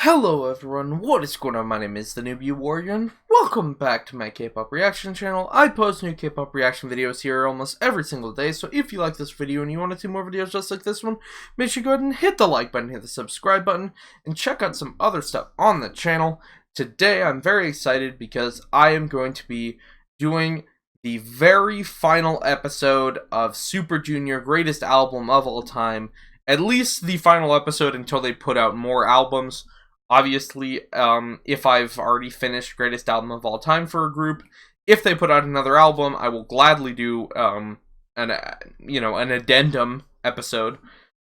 Hello everyone, what is going on? My name is the Newbie Warrior, and welcome back to my K-pop reaction channel. I post new K-pop reaction videos here almost every single day, so if you like this video and you want to see more videos just like this one, make sure you go ahead and hit the like button, hit the subscribe button, and check out some other stuff on the channel. Today I'm very excited because I am going to be doing the very final episode of Super Junior Greatest Album of All Time, at least the final episode until they put out more albums. Obviously, if I've already finished Greatest Album of All Time for a group, if they put out another album, I will gladly do an addendum episode.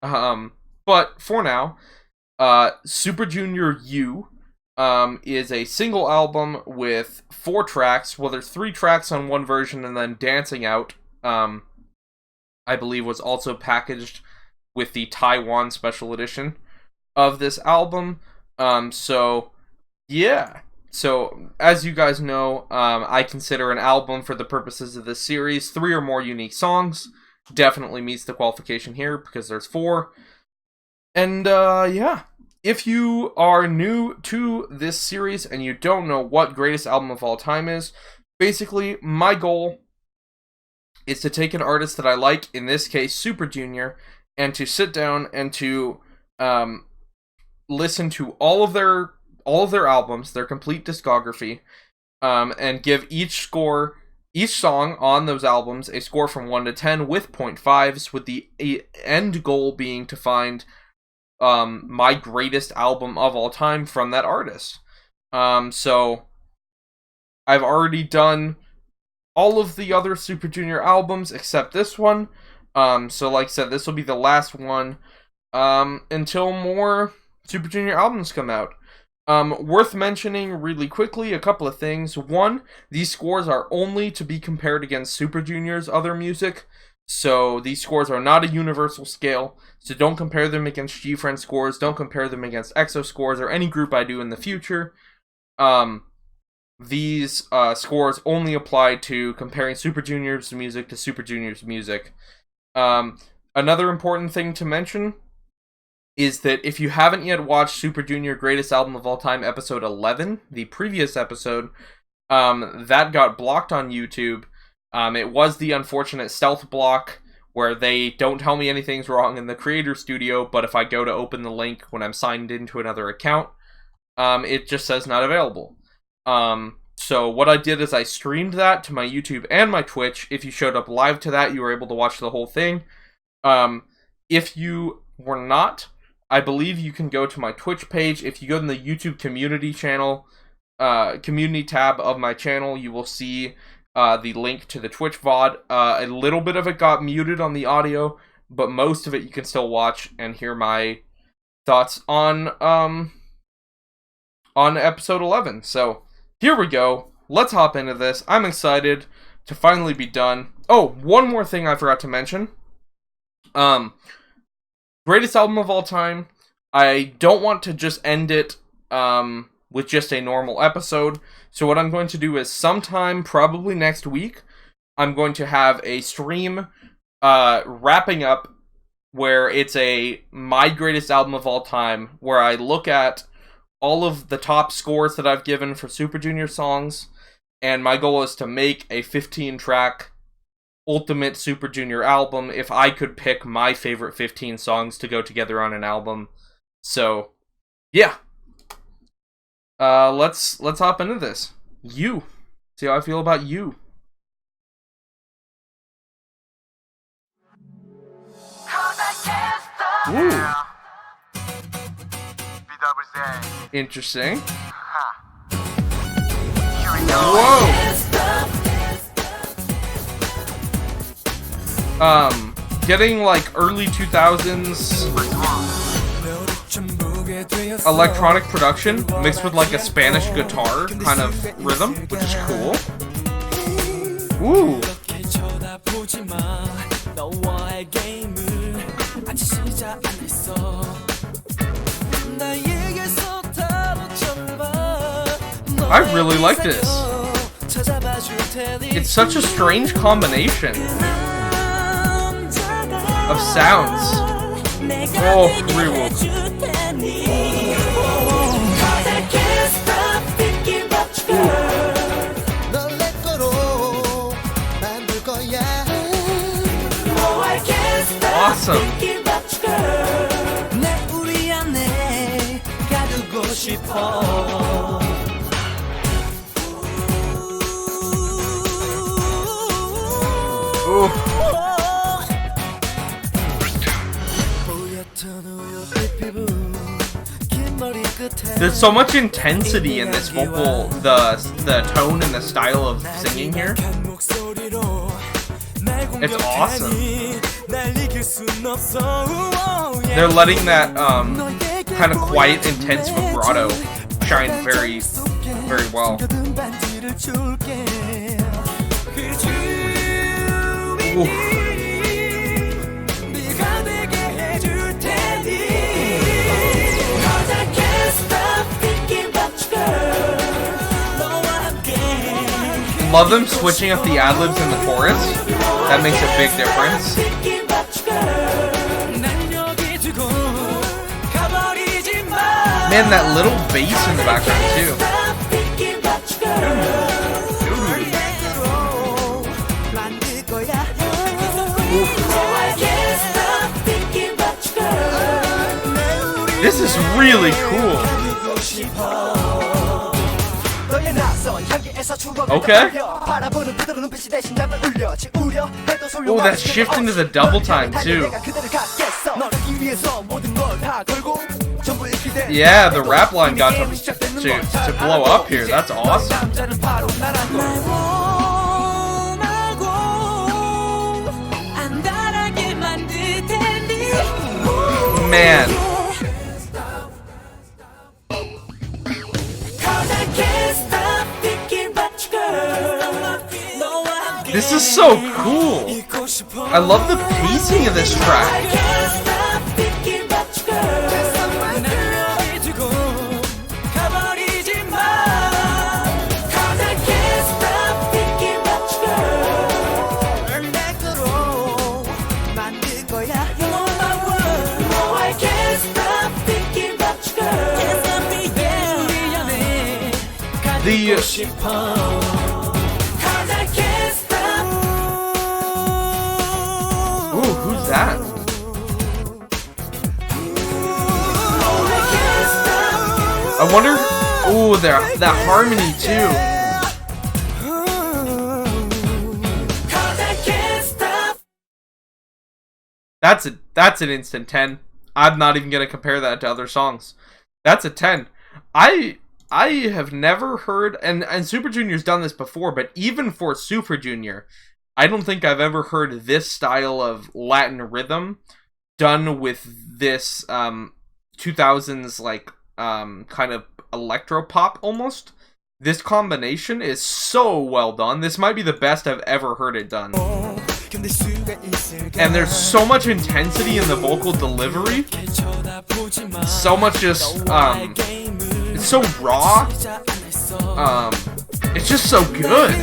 But for now, Super Junior U is a single album with 4 tracks. Well, there's 3 tracks on one version, and then Dancing Out, I believe, was also packaged with the Taiwan special edition of this album. So as you guys know, I consider an album, for the purposes of this series, 3 or more unique songs. Definitely meets the qualification here because there's 4. And if you are new to this series and you don't know what Greatest Album of All Time is, basically my goal is to take an artist that I like, in this case Super Junior, and to sit down and to listen to all of their albums, their complete discography, and give each song on those albums a score from 1 to 10 with 0.5s, with the end goal being to find my greatest album of all time from that artist. So I've already done all of the other Super Junior albums except this one. So like I said, this will be the last one until more Super Junior albums come out. Worth mentioning really quickly a couple of things. One, these scores are only to be compared against Super Junior's other music, so these scores are not a universal scale, so don't compare them against G-Friend scores, don't compare them against EXO scores, or any group I do in the future. These scores only apply to comparing Super Junior's music to Super Junior's music. Another important thing to mention is that if you haven't yet watched Super Junior Greatest Album of All Time episode 11, the previous episode, that got blocked on YouTube. It was the unfortunate stealth block where they don't tell me anything's wrong in the creator studio, but if I go to open the link when I'm signed into another account, it just says not available. So what I did is I streamed that to my YouTube and my Twitch. If you showed up live to that, you were able to watch the whole thing. If you were not, I believe you can go to my Twitch page. If you go to the YouTube community channel, community tab of my channel, you will see the link to the Twitch VOD. A little bit of it got muted on the audio, but most of it you can still watch and hear my thoughts on episode 11. So here we go. Let's hop into this. I'm excited to finally be done. Oh, one more thing I forgot to mention. Greatest Album of All Time. I don't want to just end it with just a normal episode. So what I'm going to do is sometime, probably next week, I'm going to have a stream wrapping up where it's my Greatest Album of All Time, where I look at all of the top scores that I've given for Super Junior songs, and my goal is to make a 15-track ultimate Super Junior album if I could pick my favorite 15 songs to go together on an album. So, yeah. Let's hop into this. You. See how I feel about you. Ooh. Interesting. Whoa. Getting like early 2000s electronic production mixed with like a Spanish guitar kind of rhythm, which is cool. Ooh. I really like this. It's such a strange combination of sounds. Oh, Rewook. awesome. Ooh. There's so much intensity in this vocal, the tone and the style of singing here. It's awesome. They're letting that kind of quiet, intense vibrato shine very, very well. Ooh. Love them switching up the ad-libs in the chorus. That makes a big difference. Man, that little bass in the background too. This is really cool. Okay. Oh, that shift into the double time too. Yeah, the rap line got to blow up here. That's awesome. Man. This is so cool. I love the pacing of this track. Ooh, who's that? I wonder. Ooh, that harmony too. That's an instant 10. I'm not even gonna compare that to other songs. That's a 10. I have never heard, and Super Junior's done this before, but even for Super Junior, I don't think I've ever heard this style of Latin rhythm done with this 2000s like kind of electro pop almost. This combination is so well done. This might be the best I've ever heard it done. And there's so much intensity in the vocal delivery. So much just it's so raw. It's just so good.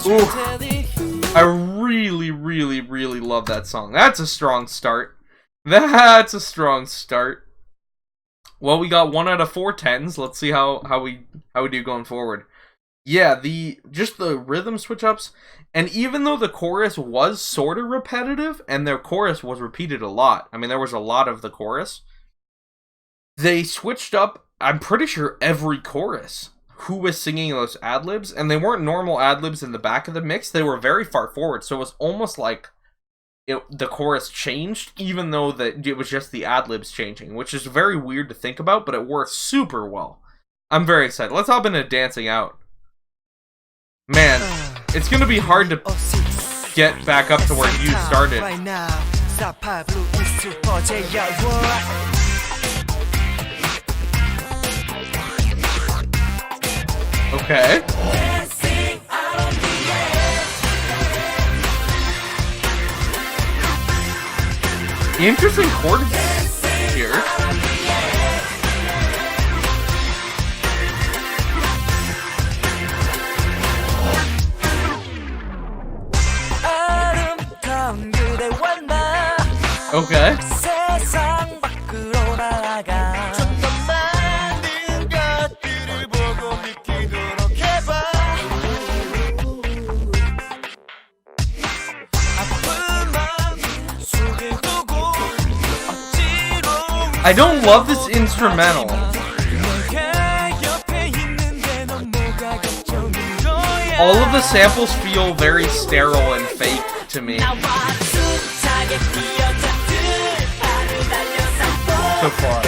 Ooh, I really, really, really love that song. That's a strong start. That's a strong start. Well, we got 1 out of 4 10s. Let's see how we do going forward. Yeah, just the rhythm switch ups, and even though the chorus was sort of repetitive, and their chorus was repeated a lot. I mean, there was a lot of the chorus. They switched up, I'm pretty sure, every chorus. Who was singing those ad-libs, and they weren't normal ad-libs in the back of the mix. They were very far forward, so it was almost like the chorus changed, even though it was just the ad-libs changing, which is very weird to think about, but it worked super well. I'm very excited. Let's hop into Dancing Out. Man, it's gonna be hard to get back up to where you started. Okay. Interesting chords here. Okay. I don't love this instrumental. All of the samples feel very sterile and fake to me. So far.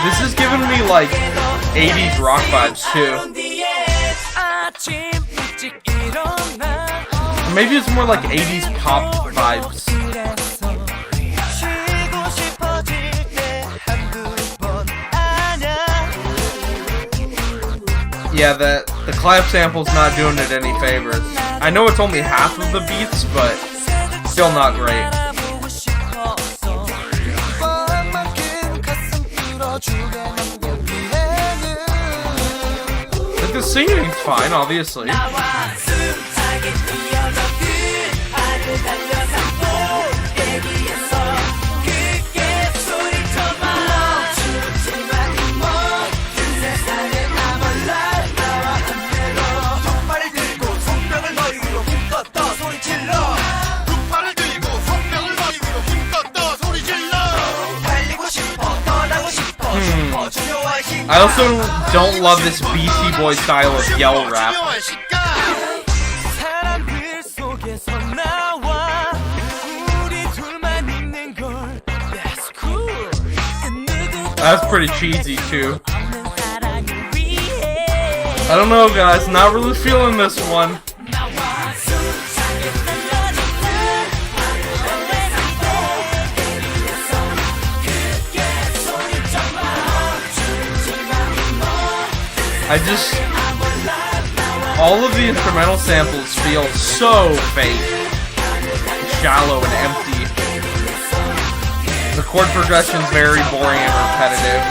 This is giving me like 80s rock vibes too. Or maybe it's more like 80s pop vibes. Yeah, the clap sample's not doing it any favors. I know it's only half of the beats, but still not great. But the singing's fine, obviously. I also don't love this BC Boy style of yell rap. That's pretty cheesy too. I don't know, guys, not really feeling this one. All of the instrumental samples feel so fake, shallow and empty. The chord progression's very boring and repetitive.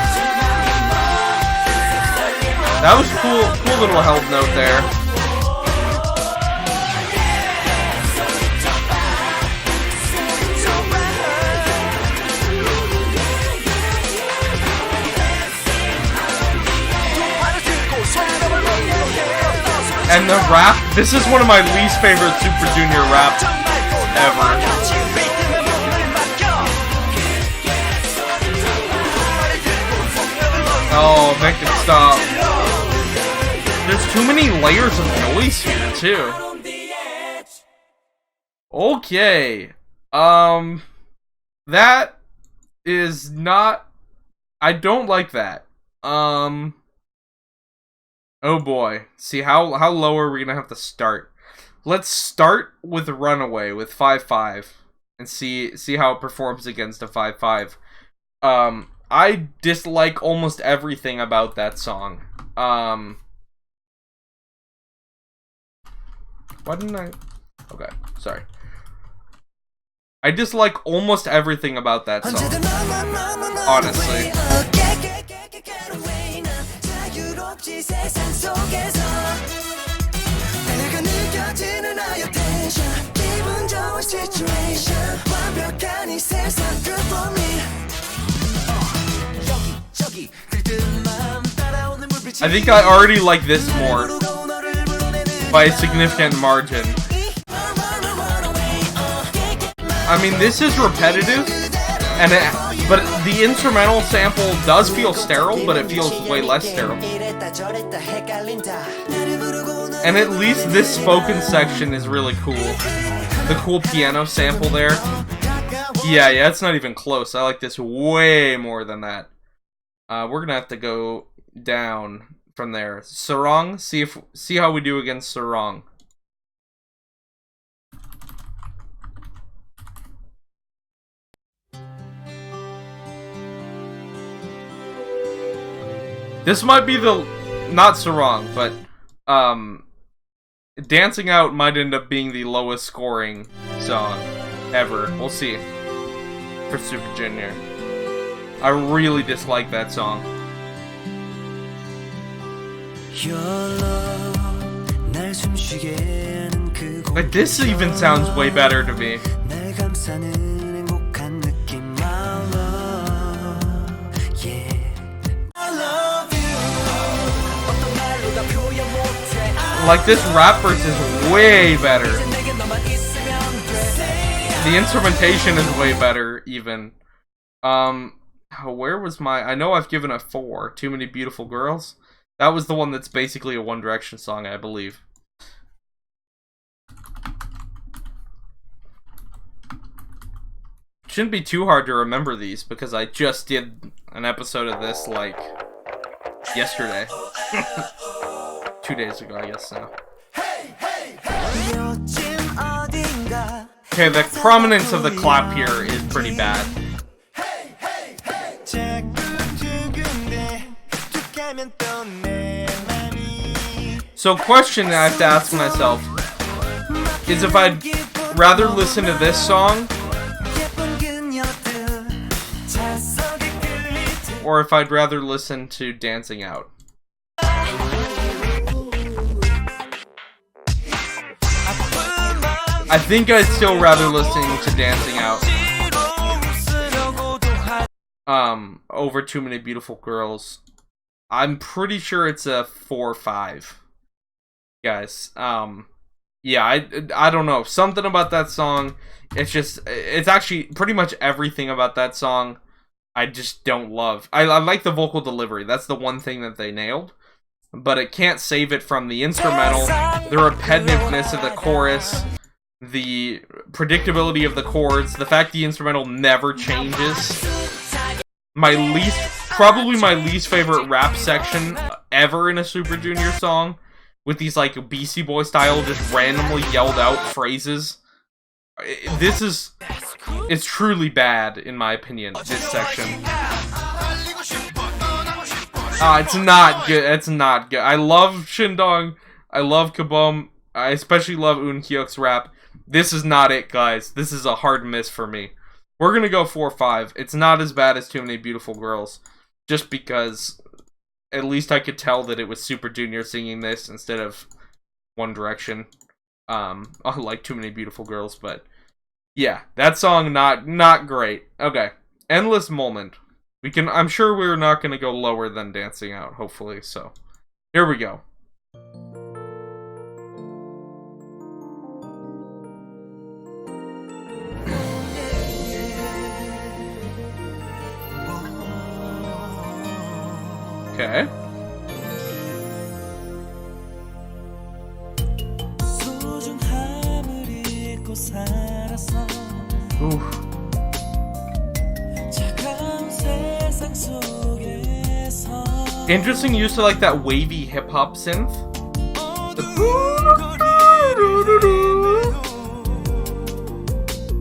That was cool little held note there. And the rap, this is one of my least favorite Super Junior raps ever. Oh, make it stop. There's too many layers of noise here, too. Okay. That is not... I don't like that. Oh boy. See, how low are we gonna have to start? Let's start with Runaway with 5-5 and see how it performs against a 5-5. I dislike almost everything about that song. Why didn't I? Okay, sorry. I dislike almost everything about that song. Honestly. I think I already like this more by a significant margin. I mean, this is repetitive, but the instrumental sample does feel sterile, but it feels way less sterile. And at least this spoken section is really cool. The cool piano sample there. Yeah, it's not even close. I like this way more than that. We're gonna have to go down from there. Sarong, see how we do against Sarong. This might be not Sarong, but Dancing Out might end up being the lowest scoring song ever. We'll see. For Super Junior. I really dislike that song. Like, this even sounds way better to me. Like, this rap verse is way better. The instrumentation is way better, even. Where was my... I know I've given it 4. Too Many Beautiful Girls. That was the one that's basically a One Direction song, I believe. Shouldn't be too hard to remember these, because I just did an episode of this, like, yesterday. 2 days ago, I guess now. Okay, the prominence of the clap here is pretty bad. So, question I have to ask myself is if I'd rather listen to this song or if I'd rather listen to Dancing Out. I think I'd still rather listening to Dancing Out over Too Many Beautiful Girls. I'm pretty sure it's a 4 or 5. Guys, yeah, I don't know. Something about that song, it's actually pretty much everything about that song I just don't love. I like the vocal delivery. That's the one thing that they nailed. But it can't save it from the instrumental, the repetitiveness of the chorus, the predictability of the chords, the fact the instrumental never changes. Probably my least favorite rap section ever in a Super Junior song, with these like BC Boy style just randomly yelled out phrases. It's truly bad in my opinion, this section. It's not good. It's not good. I love Shindong. I love Kaboom. I especially love Eunhyuk's rap. This is not it, guys. This is a hard miss for me. We're gonna go 4 or 5. It's not as bad as Too Many Beautiful Girls, just because at least I could tell that it was Super Junior singing this instead of One Direction. Like Too Many Beautiful Girls, but yeah, that song not great. Okay, Endless Moment. I'm sure we're not gonna go lower than Dancing Out, hopefully. So here we go. Okay. Ooh. Interesting use of like that wavy hip hop synth.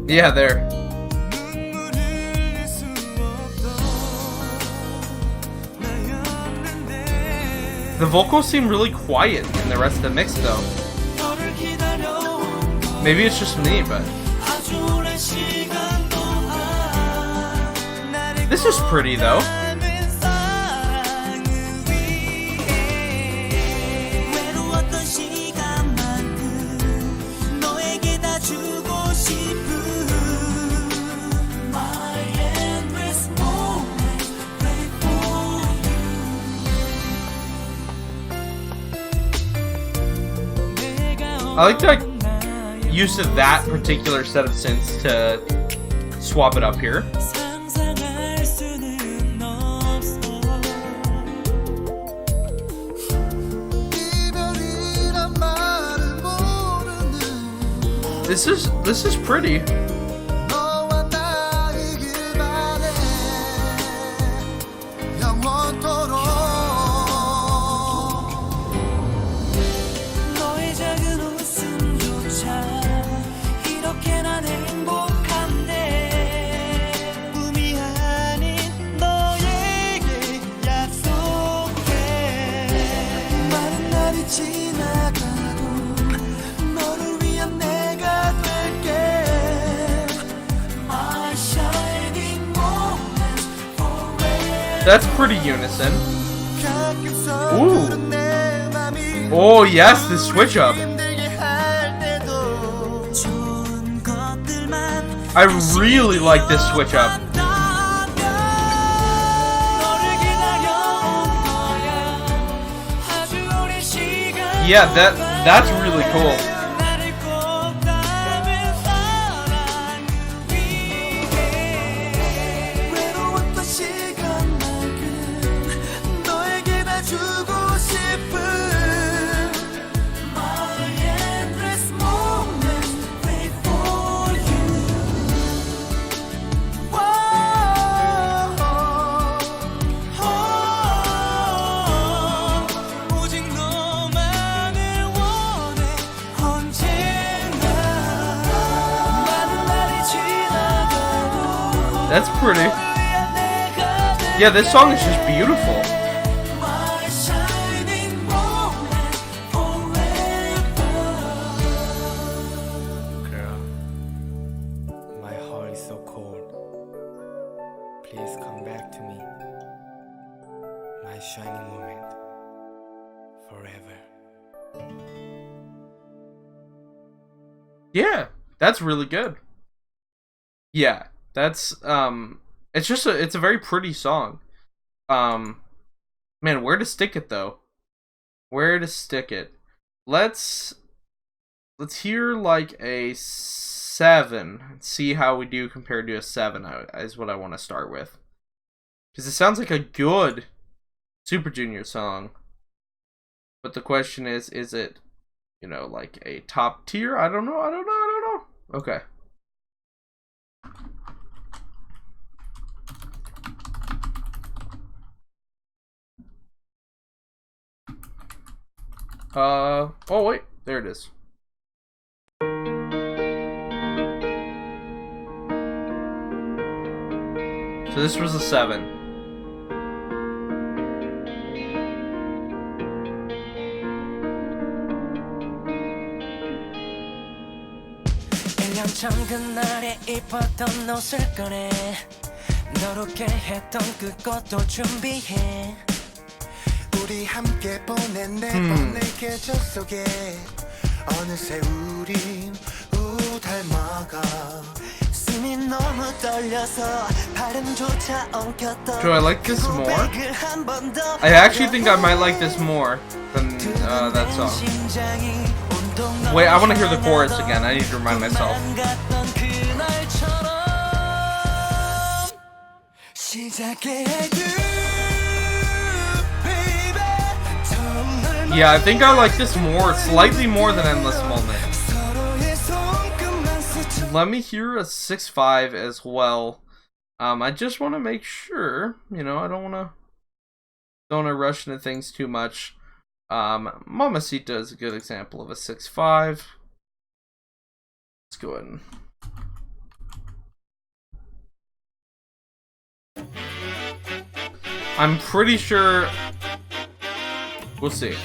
Yeah, there. The vocals seem really quiet in the rest of the mix, though. Maybe it's just me, but... This is pretty, though. I like the use of that particular set of synths to swap it up here. This is pretty. That's pretty unison. Ooh. Oh yes, the switch up. I really like this switch up. Yeah, That's really cool. That's pretty. Yeah, this song is just beautiful. Girl, my heart is so cold. Please come back to me. My shining moment. Forever. Yeah, that's really good. Yeah. That's it's a very pretty song. Man, where to stick it though? Where to stick it? Let's hear like a 7 and see how we do compared to a 7 is what I want to start with. Because it sounds like a good Super Junior song. But the question is it, you know, like a top tier? I don't know. Okay. Oh wait, there it is. So this was a 7. 우리 함께 보낸 내 밤의 계절 속에 어느새 우린 닮아가 숨이 너무 떨려서 발음조차 엉켰던 Do I like this more? I actually think I might like this more than that song. Wait, I want to hear the chorus again. I need to remind myself. Yeah, I think I like this more, slightly more than Endless Moment. Let me hear a 6.5 as well. I just want to make sure, you know, I don't want to rush into things too much. Mamacita is a good example of a 6.5. Let's go ahead and... I'm pretty sure... We'll see.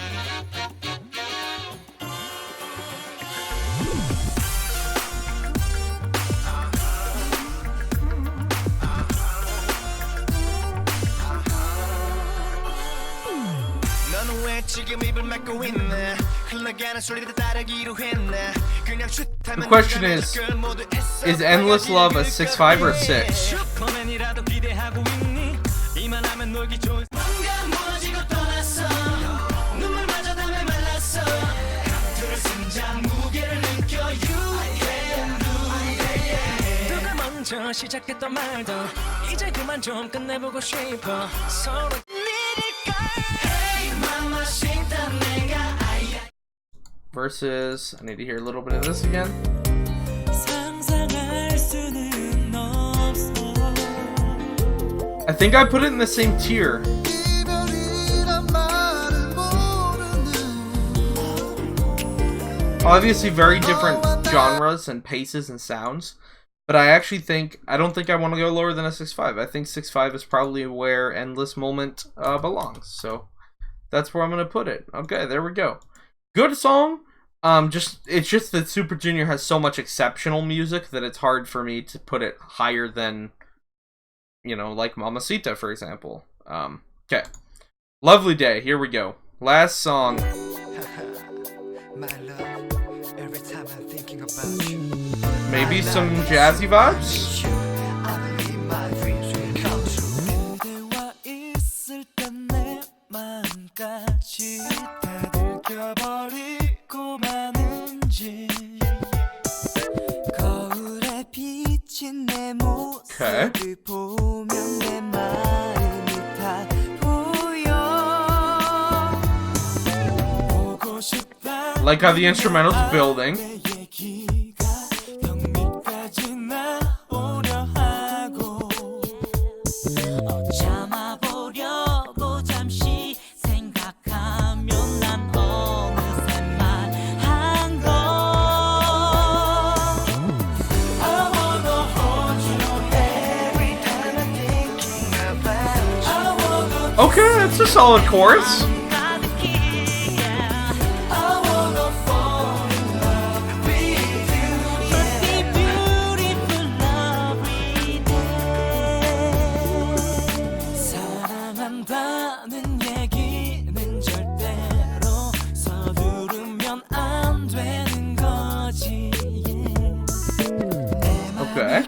The question is Endless Love a 6.5 or a 6? Versus, I need to hear a little bit of this again. I think I put it in the same tier. Obviously very different genres and paces and sounds, but I don't think I want to go lower than a 6.5. I think 6.5 is probably where Endless Moment belongs, so that's where I'm going to put it. Okay, there we go. Good song. It's just that Super Junior has so much exceptional music that it's hard for me to put it higher than, you know, like Mamacita, for example. Okay. Lovely Day. Here we go. Last song. Maybe some jazzy vibes? Okay. Like how the instrumental's building. Okay, it's a solid chorus. Okay.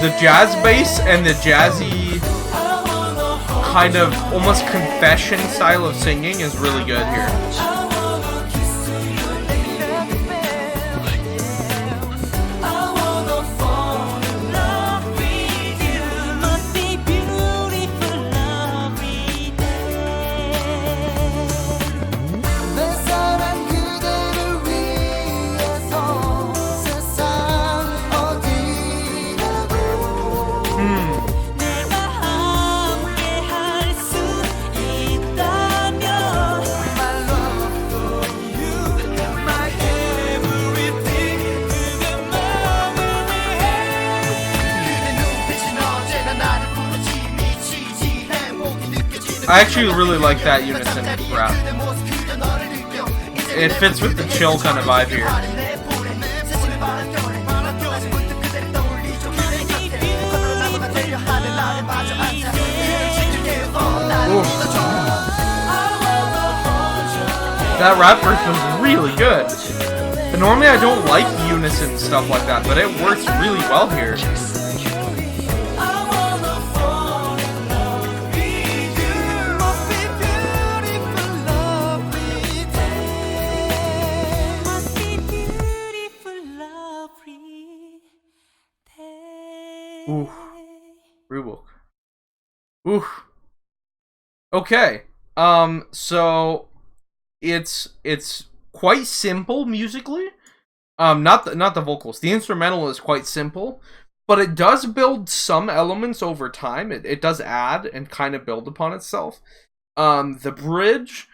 The jazz bass and the jazzy kind of almost confession style of singing is really good here. I actually really like that unison rap. It fits with the chill kind of vibe here. Ooh. That rap verse was really good. And normally I don't like unison stuff like that, but it works really well here. Ooh. Rebook. Ooh. Okay. So it's quite simple musically. Not the vocals. The instrumental is quite simple, but it does build some elements over time. It does add and kind of build upon itself. The bridge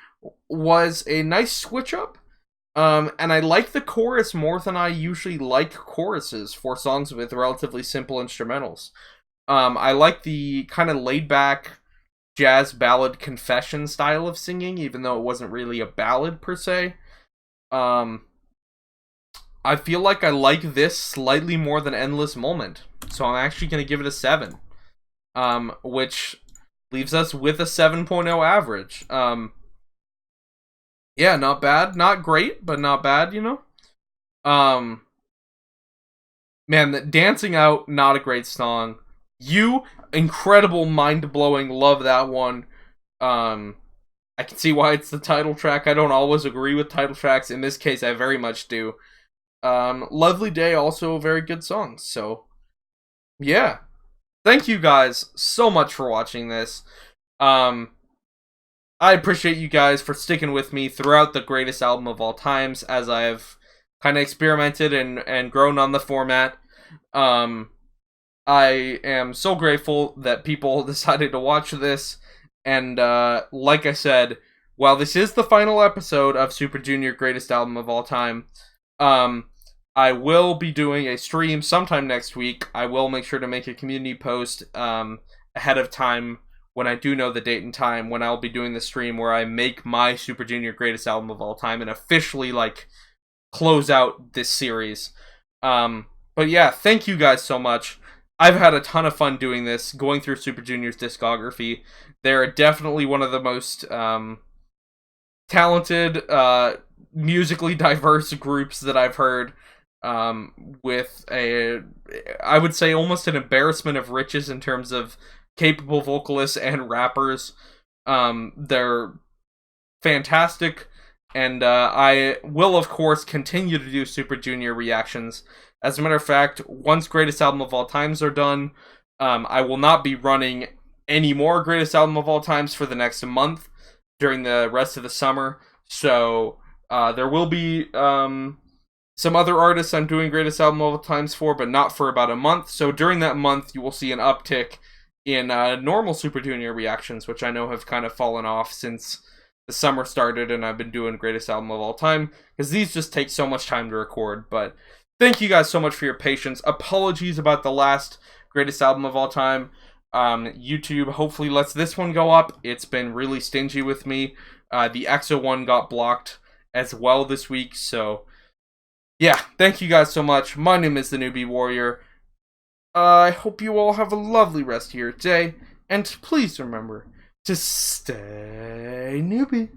was a nice switch up. And I like the chorus more than I usually like choruses for songs with relatively simple instrumentals. I like the kind of laid-back jazz ballad confession style of singing, even though it wasn't really a ballad per se. I feel like I like this slightly more than Endless Moment, so I'm actually going to give it a 7, which leaves us with a 7.0 average. Yeah, not bad. Not great, but not bad, you know? Man, the Dancing Out, not a great song. You, incredible, mind-blowing, love that one. I can see why it's the title track. I don't always agree with title tracks. In this case, I very much do. Lovely Day, also a very good song. So, yeah. Thank you guys so much for watching this. I appreciate you guys for sticking with me throughout the greatest album of all times as I've kind of experimented and grown on the format. I am so grateful that people decided to watch this. And like I said, while this is the final episode of Super Junior Greatest Album of All Time, I will be doing a stream sometime next week. I will make sure to make a community post ahead of time when I do know the date and time when I'll be doing the stream where I make my Super Junior Greatest Album of All Time and officially, like, close out this series. But yeah, thank you guys so much. I've had a ton of fun doing this, going through Super Junior's discography. They're definitely one of the most talented, musically diverse groups that I've heard, with I would say almost an embarrassment of riches in terms of capable vocalists and rappers. They're fantastic, and I will, of course, continue to do Super Junior reactions. As a matter of fact, once Greatest Album of All Times are done, I will not be running any more Greatest Album of All Times for the next month during the rest of the summer. So there will be some other artists I'm doing Greatest Album of All Times for, but not for about a month. So during that month, you will see an uptick in normal Super Junior reactions, which I know have kind of fallen off since the summer started and I've been doing Greatest Album of All Time, because these just take so much time to record. But thank you guys so much for your patience. Apologies about the last Greatest Album of All Time. YouTube hopefully lets this one go up. It's been really stingy with me. The EXO one got blocked as well this week, so yeah, thank you guys so much. My name is the Newbie Warrior. I hope you all have a lovely rest of your day, and please remember to stay newbie.